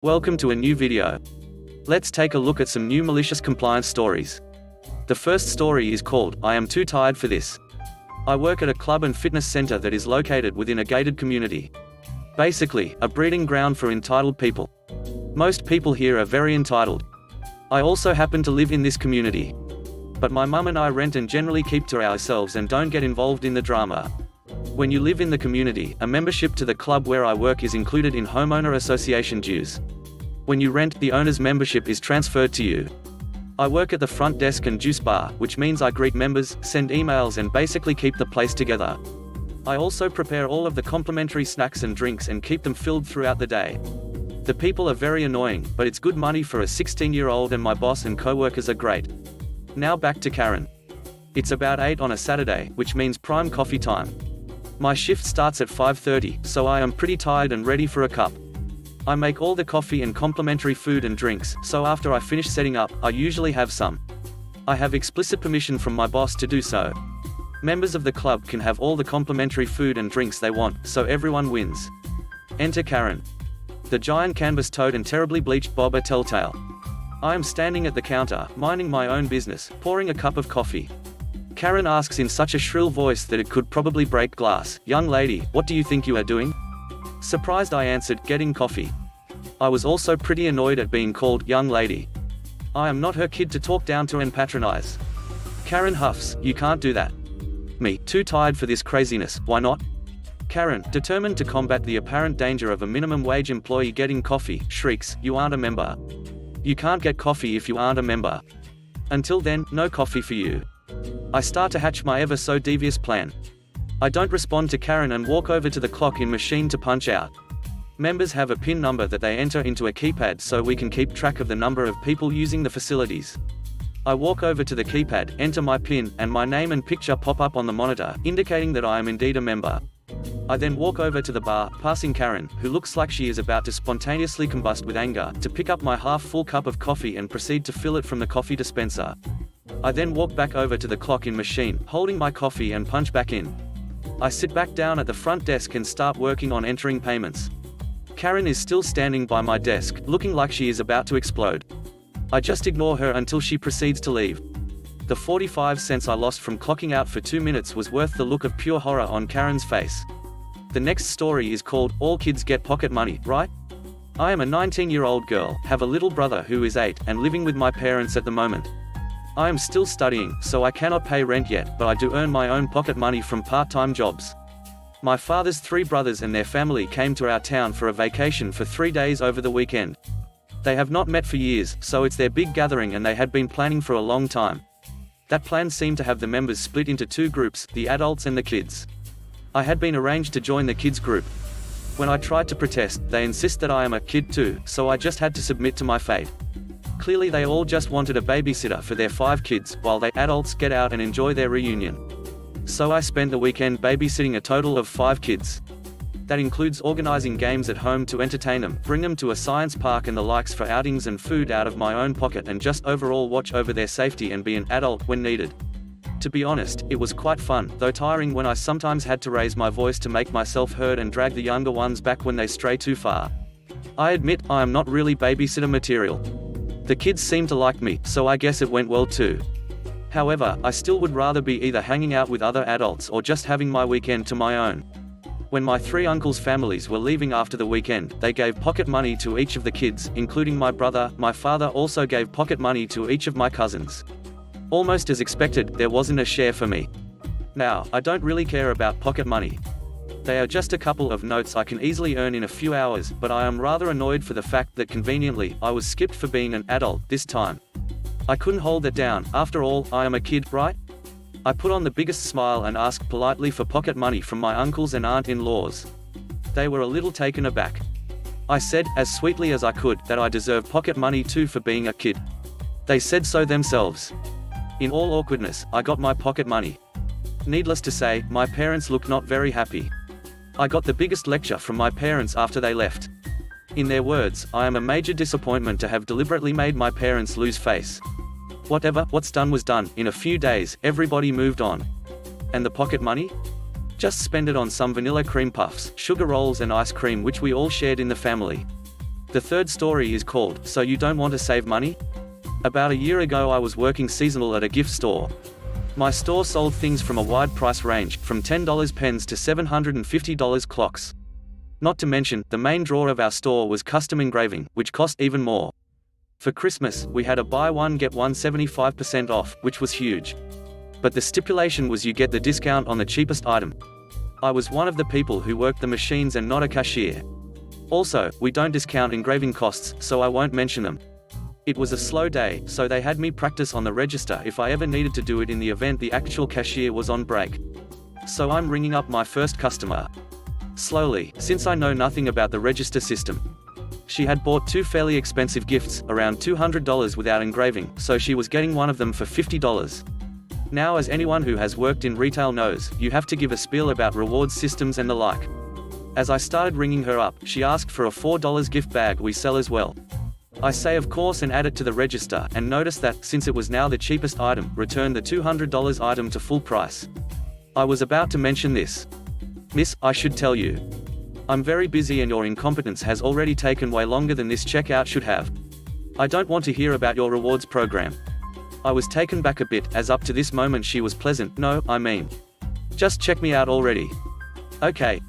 Welcome to a new video. Let's take a look at some new malicious compliance stories. The first story is called, I Am Too Tired for This. I work at a club and fitness center that is located within a gated community. Basically, a breeding ground for entitled people. Most people here are very entitled. I also happen to live in this community. But my mum and I rent and generally keep to ourselves and don't get involved in the drama. When you live in the community, a membership to the club where I work is included in homeowner association dues. When you rent, the owner's membership is transferred to you. I work at the front desk and juice bar, which means I greet members, send emails and basically keep the place together. I also prepare all of the complimentary snacks and drinks and keep them filled throughout the day. The people are very annoying, but it's good money for a 16-year-old and my boss and co-workers are great. Now back to Karen. It's about 8 on a Saturday, which means prime coffee time. My shift starts at 5:30, so I am pretty tired and ready for a cup. I make all the coffee and complimentary food and drinks, so after I finish setting up, I usually have some. I have explicit permission from my boss to do so. Members of the club can have all the complimentary food and drinks they want, so everyone wins. Enter Karen. The giant canvas toad and terribly bleached Bob are telltale. I am standing at the counter, minding my own business, pouring a cup of coffee. Karen asks in such a shrill voice that it could probably break glass, "Young lady, what do you think you are doing?" Surprised, I answered, "Getting coffee." I was also pretty annoyed at being called young lady. I am not her kid to talk down to and patronize. Karen huffs, "You can't do that." Me, too tired for this craziness, why not? Karen, determined to combat the apparent danger of a minimum wage employee getting coffee, shrieks, "You aren't a member. You can't get coffee if you aren't a member. Until then, no coffee for you." I start to hatch my ever so devious plan. I don't respond to Karen and walk over to the clock in machine to punch out. Members have a PIN number that they enter into a keypad so we can keep track of the number of people using the facilities. I walk over to the keypad, enter my PIN, and my name and picture pop up on the monitor, indicating that I am indeed a member. I then walk over to the bar, passing Karen, who looks like she is about to spontaneously combust with anger, to pick up my half-full cup of coffee and proceed to fill it from the coffee dispenser. I then walk back over to the clock in machine, holding my coffee and punch back in. I sit back down at the front desk and start working on entering payments. Karen is still standing by my desk, looking like she is about to explode. I just ignore her until she proceeds to leave. The 45 cents I lost from clocking out for 2 minutes was worth the look of pure horror on Karen's face. The next story is called, All Kids Get Pocket Money, Right? I am a 19-year-old girl, have a little brother who is 8, and living with my parents at the moment. I am still studying, so I cannot pay rent yet, but I do earn my own pocket money from part-time jobs. My father's 3 brothers and their family came to our town for a vacation for 3 days over the weekend. They have not met for years, so it's their big gathering and they had been planning for a long time. That plan seemed to have the members split into 2 groups, the adults and the kids. I had been arranged to join the kids group. When I tried to protest, they insist that I am a kid too, so I just had to submit to my fate. Clearly they all just wanted a babysitter for their 5 kids, while they adults get out and enjoy their reunion. So I spent the weekend babysitting a total of 5 kids. That includes organizing games at home to entertain them, bring them to a science park and the likes for outings and food out of my own pocket, and just overall watch over their safety and be an adult when needed. To be honest, it was quite fun, though tiring when I sometimes had to raise my voice to make myself heard and drag the younger ones back when they stray too far. I admit, I am not really babysitter material. The kids seem to like me, so I guess it went well too. However, I still would rather be either hanging out with other adults or just having my weekend to my own. When my 3 uncles' families were leaving after the weekend, they gave pocket money to each of the kids, including my brother. My father also gave pocket money to each of my cousins. Almost as expected, there wasn't a share for me. Now, I don't really care about pocket money. They are just a couple of notes I can easily earn in a few hours, but I am rather annoyed for the fact that conveniently, I was skipped for being an adult this time. I couldn't hold that down, after all, I am a kid, right? I put on the biggest smile and asked politely for pocket money from my uncles and aunt-in-laws. They were a little taken aback. I said, as sweetly as I could, that I deserve pocket money too for being a kid. They said so themselves. In all awkwardness, I got my pocket money. Needless to say, my parents looked not very happy. I got the biggest lecture from my parents after they left. In their words, I am a major disappointment to have deliberately made my parents lose face. Whatever, what's done was done. In a few days, everybody moved on. And the pocket money? Just spend it on some vanilla cream puffs, sugar rolls and ice cream which we all shared in the family. The third story is called, So You Don't Want to Save Money? About a year ago I was working seasonal at a gift store. My store sold things from a wide price range, from $10 pens to $750 clocks. Not to mention, the main draw of our store was custom engraving, which cost even more. For Christmas, we had a buy one get one 75% off, which was huge. But the stipulation was you get the discount on the cheapest item. I was one of the people who worked the machines and not a cashier. Also, we don't discount engraving costs, so I won't mention them. It was a slow day, so they had me practice on the register if I ever needed to do it in the event the actual cashier was on break. So I'm ringing up my first customer. Slowly, since I know nothing about the register system. She had bought 2 fairly expensive gifts, around $200 without engraving, so she was getting one of them for $50. Now, as anyone who has worked in retail knows, you have to give a spiel about rewards systems and the like. As I started ringing her up, she asked for a $4 gift bag we sell as well. I say of course and add it to the register, and notice that, since it was now the cheapest item, return the $200 item to full price. I was about to mention this. Miss, I should tell you. I'm very busy and your incompetence has already taken way longer than this checkout should have. I don't want to hear about your rewards program. I was taken back a bit, as up to this moment she was pleasant. No, I mean, just check me out already. Okay.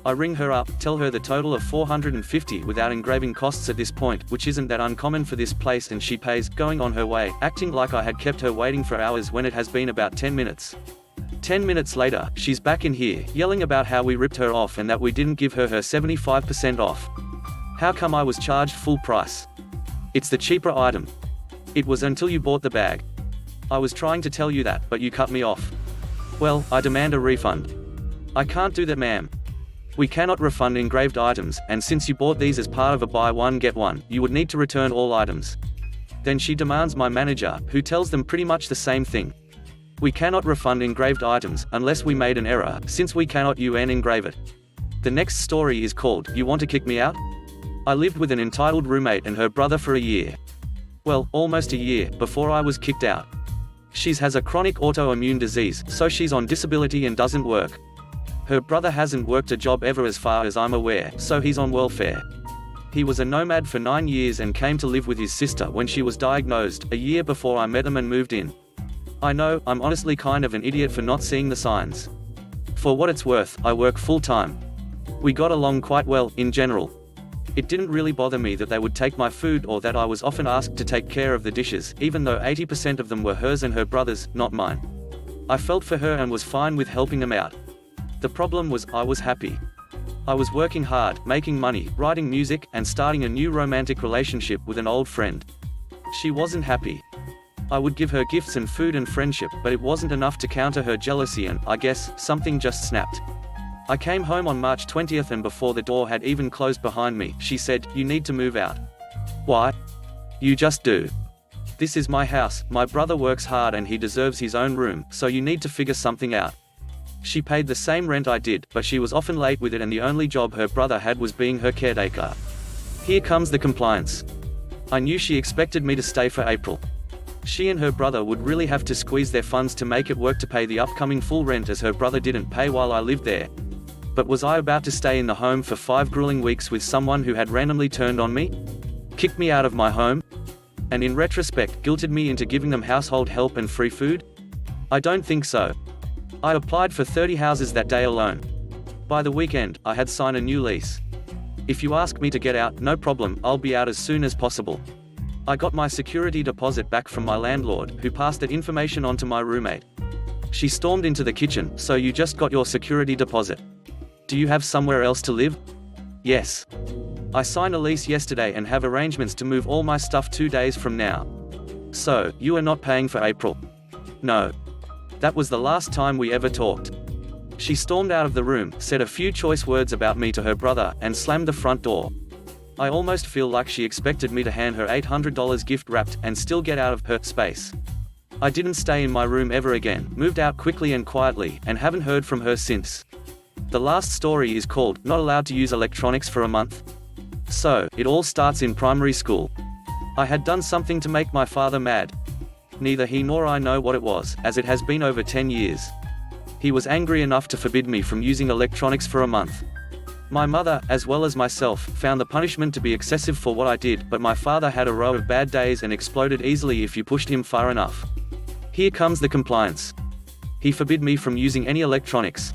I ring her up, tell her the total of $450 without engraving costs at this point, which isn't that uncommon for this place, and she pays, going on her way, acting like I had kept her waiting for hours when it has been about 10 minutes. 10 minutes later, she's back in here, yelling about how we ripped her off and that we didn't give her 75% off. How come I was charged full price? It's the cheaper item. It was until you bought the bag. I was trying to tell you that, but you cut me off. Well, I demand a refund. I can't do that, ma'am. We cannot refund engraved items, and since you bought these as part of a buy one get one, you would need to return all items. Then she demands my manager, who tells them pretty much the same thing. We cannot refund engraved items, unless we made an error, since we cannot engrave it. The next story is called, You Want to Kick Me Out? I lived with an entitled roommate and her brother for a year. Well, almost a year, before I was kicked out. She has a chronic autoimmune disease, so she's on disability and doesn't work. Her brother hasn't worked a job ever as far as I'm aware, so he's on welfare. He was a nomad for 9 years and came to live with his sister when she was diagnosed, a year before I met him and moved in. I know, I'm honestly kind of an idiot for not seeing the signs. For what it's worth, I work full-time. We got along quite well, in general. It didn't really bother me that they would take my food or that I was often asked to take care of the dishes, even though 80% of them were hers and her brother's, not mine. I felt for her and was fine with helping them out. The problem was, I was happy. I was working hard, making money, writing music, and starting a new romantic relationship with an old friend. She wasn't happy. I would give her gifts and food and friendship, but it wasn't enough to counter her jealousy and, I guess, something just snapped. I came home on March 20th and before the door had even closed behind me, she said, "You need to move out." Why? You just do. This is my house, my brother works hard and he deserves his own room, so you need to figure something out. She paid the same rent I did, but she was often late with it and the only job her brother had was being her caretaker. Here comes the compliance. I knew she expected me to stay for April. She and her brother would really have to squeeze their funds to make it work to pay the upcoming full rent as her brother didn't pay while I lived there. But was I about to stay in the home for 5 grueling weeks with someone who had randomly turned on me? Kicked me out of my home? And in retrospect, guilted me into giving them household help and free food? I don't think so. I applied for 30 houses that day alone. By the weekend, I had signed a new lease. If you ask me to get out, no problem, I'll be out as soon as possible. I got my security deposit back from my landlord, who passed that information on to my roommate. She stormed into the kitchen, "So you just got your security deposit? Do you have somewhere else to live?" "Yes. I signed a lease yesterday and have arrangements to move all my stuff 2 days from now." "So, you are not paying for April?" "No. That was the last time we ever talked." She stormed out of the room, said a few choice words about me to her brother, and slammed the front door. I almost feel like she expected me to hand her $800 gift wrapped, and still get out of her space. I didn't stay in my room ever again, moved out quickly and quietly, and haven't heard from her since. The last story is called, Not Allowed to Use Electronics for a Month. So, it all starts in primary school. I had done something to make my father mad. Neither he nor I know what it was, as it has been over 10 years. He was angry enough to forbid me from using electronics for a month. My mother, as well as myself, found the punishment to be excessive for what I did, but my father had a row of bad days and exploded easily if you pushed him far enough. Here comes the compliance. He forbid me from using any electronics.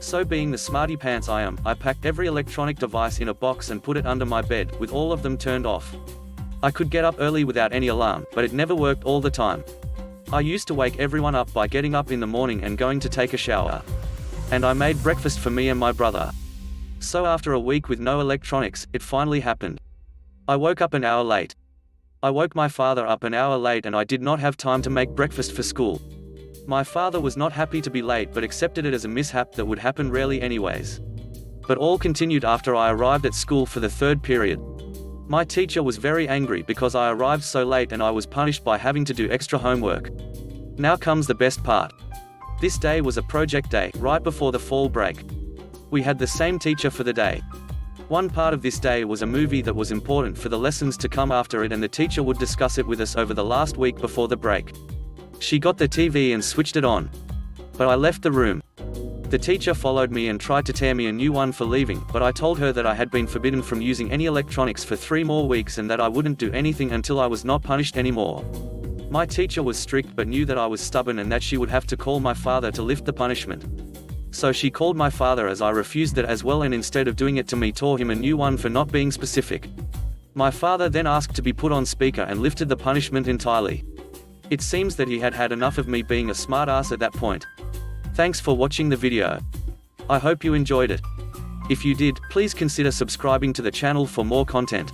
So being the smarty pants I am, I packed every electronic device in a box and put it under my bed, with all of them turned off. I could get up early without any alarm, but it never worked all the time. I used to wake everyone up by getting up in the morning and going to take a shower. And I made breakfast for me and my brother. So after a week with no electronics, it finally happened. I woke up an hour late. I woke my father up an hour late and I did not have time to make breakfast for school. My father was not happy to be late but accepted it as a mishap that would happen rarely anyways. But all continued after I arrived at school for the third period. My teacher was very angry because I arrived so late and I was punished by having to do extra homework. Now comes the best part. This day was a project day, right before the fall break. We had the same teacher for the day. One part of this day was a movie that was important for the lessons to come after it and the teacher would discuss it with us over the last week before the break. She got the TV and switched it on. But I left the room. The teacher followed me and tried to tear me a new one for leaving, but I told her that I had been forbidden from using any electronics for 3 more weeks and that I wouldn't do anything until I was not punished anymore. My teacher was strict but knew that I was stubborn and that she would have to call my father to lift the punishment. So she called my father as I refused it as well and instead of doing it to me tore him a new one for not being specific. My father then asked to be put on speaker and lifted the punishment entirely. It seems that he had had enough of me being a smartass at that point. Thanks for watching the video. I hope you enjoyed it. If you did, please consider subscribing to the channel for more content.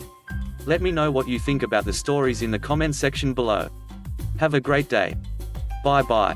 Let me know what you think about the stories in the comment section below. Have a great day. Bye bye.